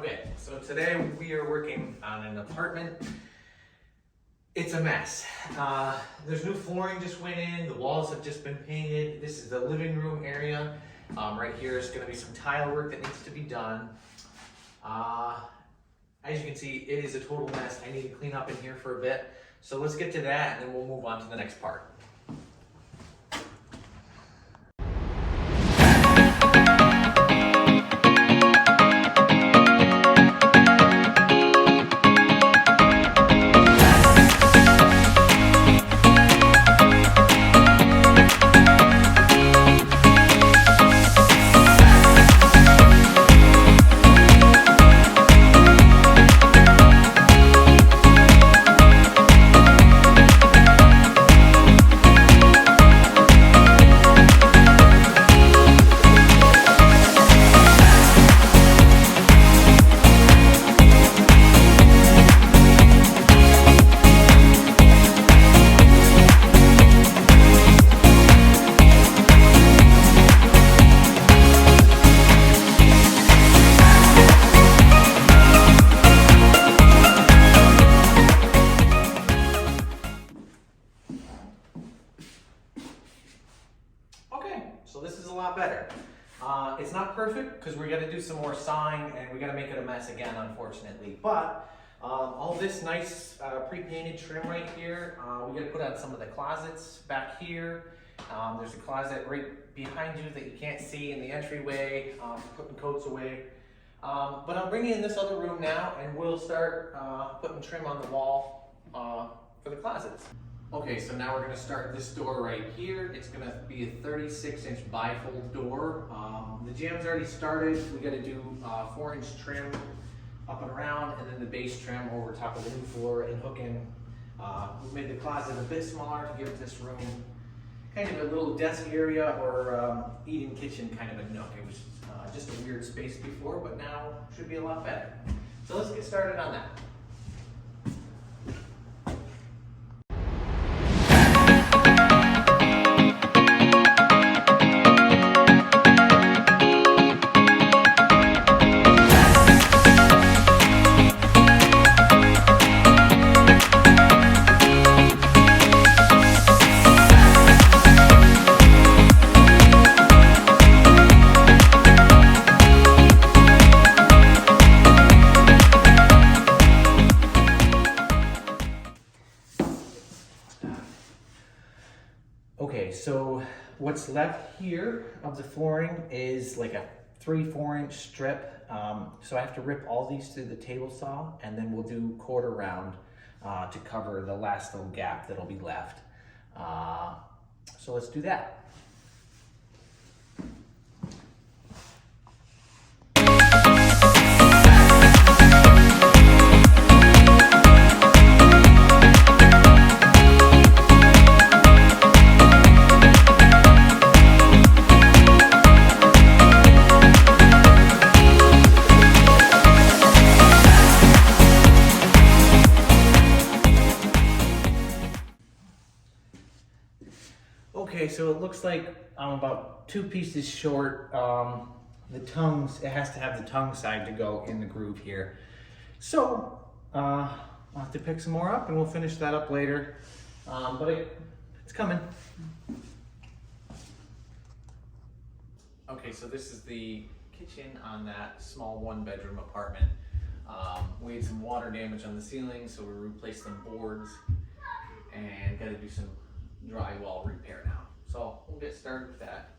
Okay, so today we are working on an apartment. It's a mess. There's new flooring just went in, the walls have just been painted. This is the living room area. Right here is gonna be some tile work that needs to be done. As you can see, it is a total mess. I need to clean up in here for a bit. So let's get to that and then we'll move on to the next part. So this is a lot better. It's not perfect because we got to do some more sawing and we got to make it a mess again, unfortunately. But all this nice pre-painted trim right here, we got to put on some of the closets back here. There's a closet right behind you that you can't see in the entryway, putting coats away. But I'm bringing in this other room now and we'll start putting trim on the wall for the closets. Okay, so now we're going to start this door right here. It's going to be a 36-inch bifold door. The jam's already started. We got to do 4-inch trim up and around, and then the base trim over top of the new floor and hook in. We made the closet a bit smaller to give this room kind of a little desk area or eating kitchen kind of a nook. It was just a weird space before, but now should be a lot better. So let's get started on that. Okay, so what's left here of the flooring is like a 3-4 inch strip. So I have to rip all these through the table saw and then we'll do quarter round to cover the last little gap that'll be left. So let's do that. Okay, so it looks like I'm about 2 pieces short. The tongues, it has to have the tongue side to go in the groove here. So I'll have to pick some more up and we'll finish that up later. But it's coming. Okay, so this is the kitchen on that small 1-bedroom apartment. We had some water damage on the ceiling, so we replaced some boards and got to do some drywall repair now. So we'll get started with that.